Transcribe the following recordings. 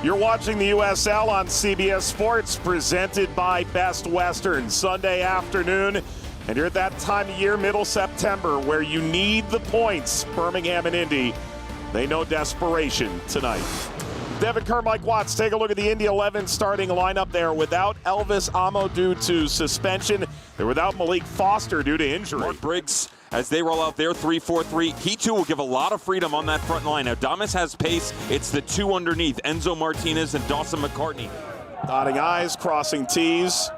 You're watching the USL on CBS Sports, presented by Best Western, Sunday afternoon. And you're at that time of year, middle September, where you need the points. Birmingham and Indy, they know desperation tonight. Devin Kerr, Mike Watts, take a look at the Indy 11 starting lineup there. Without Elvis Amo due to suspension. They're without Malik Foster due to injury. Mark Briggs, as they roll out their 3-4-3, he too will give a lot of freedom on that front line. Now, Damus has pace. It's the two underneath, Enzo Martinez and Dawson McCartney. Dotting I's, crossing T's.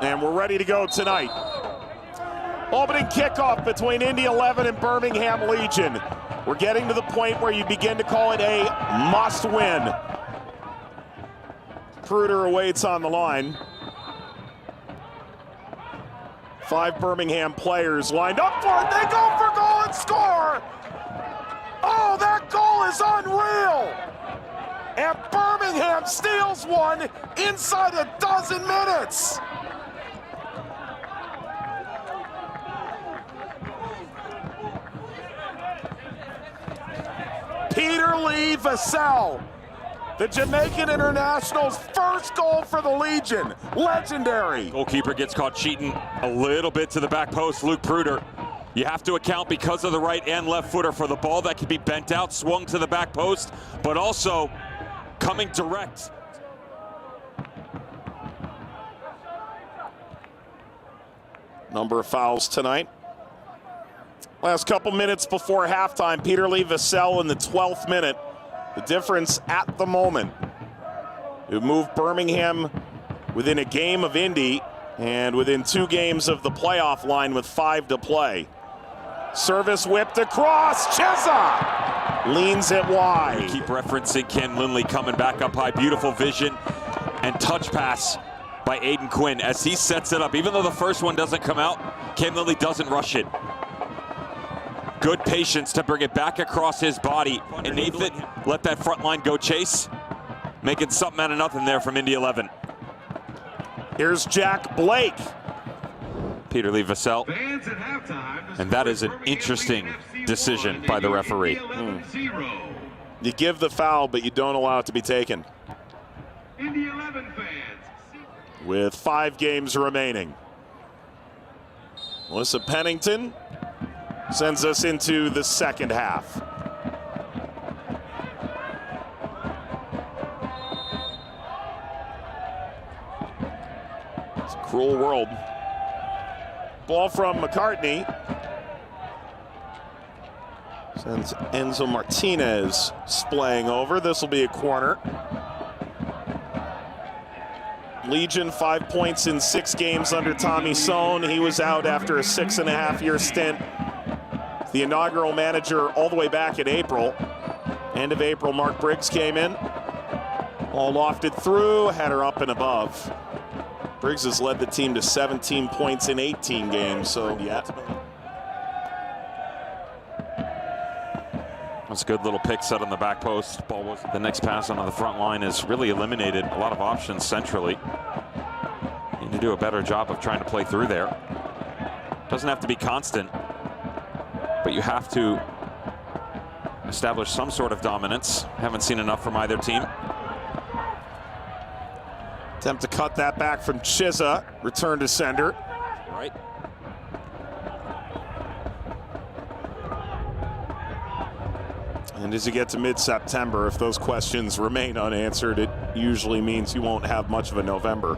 And we're ready to go tonight. Opening kickoff between Indy 11 and Birmingham Legion. We're getting to the point where you begin to call it a must-win. Pruter awaits on the line. 5 Birmingham players lined up for it. They go for goal and score! Oh, that goal is unreal! And Birmingham steals one inside a dozen minutes. Peter-Lee Vassell, the Jamaican international's first goal for the Legion. Legendary. Goalkeeper gets caught cheating a little bit to the back post. Luke Pruter. You have to account, because of the right and left footer, for the ball that could be bent out, swung to the back post, but also coming direct. Number of fouls tonight. Last couple minutes before halftime, Peter-Lee Vassell in the 12th minute. The difference at the moment. It moved Birmingham within a game of Indy and within 2 games of the playoff line with 5 to play. Service whipped across, Kizza leans it wide. Keep referencing Ken Lindley coming back up high. Beautiful vision and touch pass by Aodhan Quinn as he sets it up. Even though the first one doesn't come out, Ken Lindley doesn't rush it. Good patience to bring it back across his body. And Nathan let that front line go chase. Making something out of nothing there from Indy 11. Here's Jack Blake. Peter-Lee Vassell. And that is an interesting decision by the referee. You give the foul, but you don't allow it to be taken. Indy 11 fans. With 5 games remaining. Melissa Pennington sends us into the second half. It's a cruel world. Ball from McCartney. Sends Enzo Martinez splaying over. This will be a corner. Legion 5 points in 6 games under Tommy Sohn. He was out after a 6.5-year stint. The inaugural manager all the way back in April. End of April, Mark Briggs came in. All lofted through, header up and above. Briggs has led the team to 17 points in 18 games, so yeah. That's a good little pick set on the back post. Ball was the next pass onto the front line has really eliminated a lot of options centrally. Need to do a better job of trying to play through there. Doesn't have to be constant, but you have to establish some sort of dominance. Haven't seen enough from either team. Attempt to cut that back from Kizza. Return to sender. Right. And as you get to mid-September, if those questions remain unanswered, it usually means you won't have much of a November.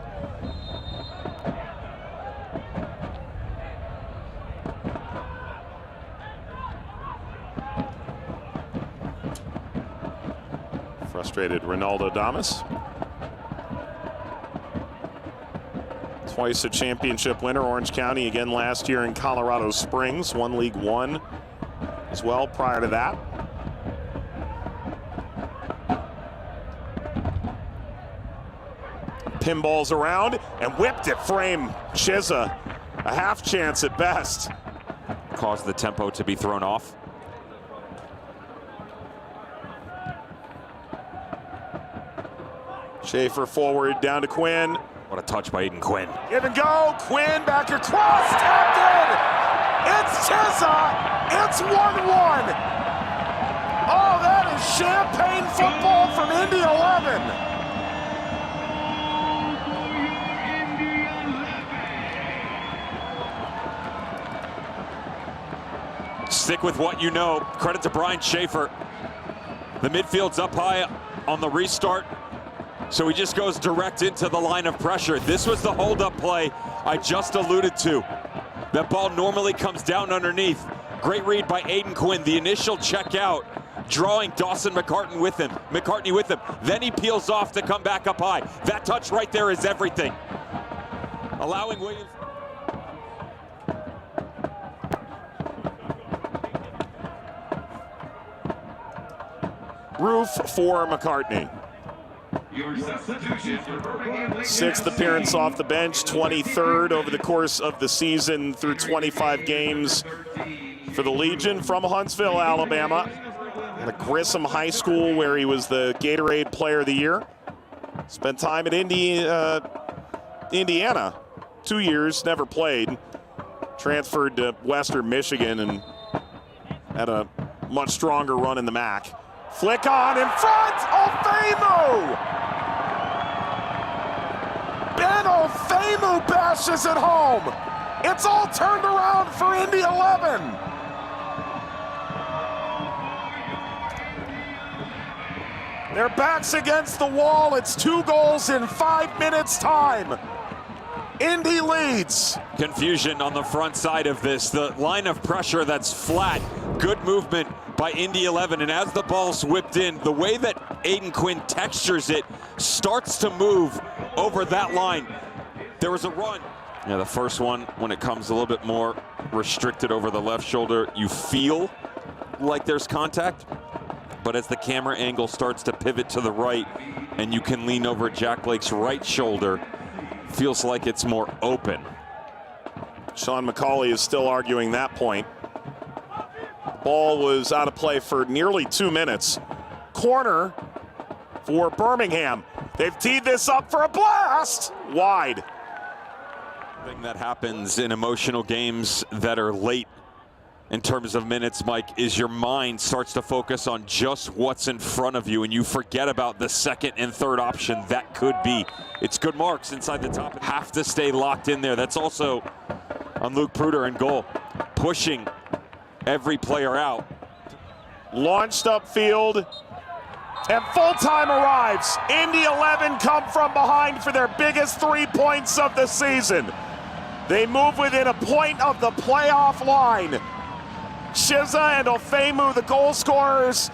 Frustrated Ronaldo Damus. Twice a championship winner, Orange County again last year in Colorado Springs, won League One as well prior to that. Pinballs around and whipped it, frame Kizza. A half chance at best. Caused the tempo to be thrown off. Schaefer forward, down to Quinn. What a touch by Aodhan Quinn. Give and go, Quinn back across, tapped in! It's Kizza! It's 1-1! Oh, that is champagne football Stick with what you know. Credit to Brian Schaefer. The midfield's up high on the restart, so he just goes direct into the line of pressure. This was the hold-up play I just alluded to. That ball normally comes down underneath. Great read by Aodhan Quinn. The initial check out, drawing Dawson McCartney with him. Then he peels off to come back up high. That touch right there is everything. Allowing Williams. Roof for McCartney. Your substitution for Birmingham Legion Sixth FC. appearance off the bench, 23rd over the course of the season through 25 games for the Legion from Huntsville, Alabama. At Grissom High School, where he was the Gatorade Player of the Year. Spent time at Indiana, 2 years, never played. Transferred to Western Michigan and had a much stronger run in the MAC. Flick on in front, Ofeimu! Ben Ofeimu bashes it home. It's all turned around for Indy 11. Their backs against the wall. It's 2 goals in 5 minutes time. Indy leads. Confusion on the front side of this. The line of pressure that's flat. Good movement by Indy 11, and as the ball's whipped in, the way that Aodhan Quinn textures it starts to move over that line. There was a run. Yeah, the first one, when it comes a little bit more restricted over the left shoulder, you feel like there's contact, but as the camera angle starts to pivot to the right and you can lean over Jack Blake's right shoulder, feels like it's more open. Sean McCauley is still arguing that point. Ball was out of play for nearly 2 minutes. Corner for Birmingham. They've teed this up for a blast. Wide. Thing that happens in emotional games that are late in terms of minutes, Mike, is your mind starts to focus on just what's in front of you and you forget about the second and third option that could be. It's good marks inside the top. Have to stay locked in there. That's also on Luke Pruter in goal, pushing every player out. Launched upfield, and full time arrives. Indy 11 come from behind for their biggest 3 points of the season. They move within a point of the playoff line. Kizza and Ofeimu, the goal scorers.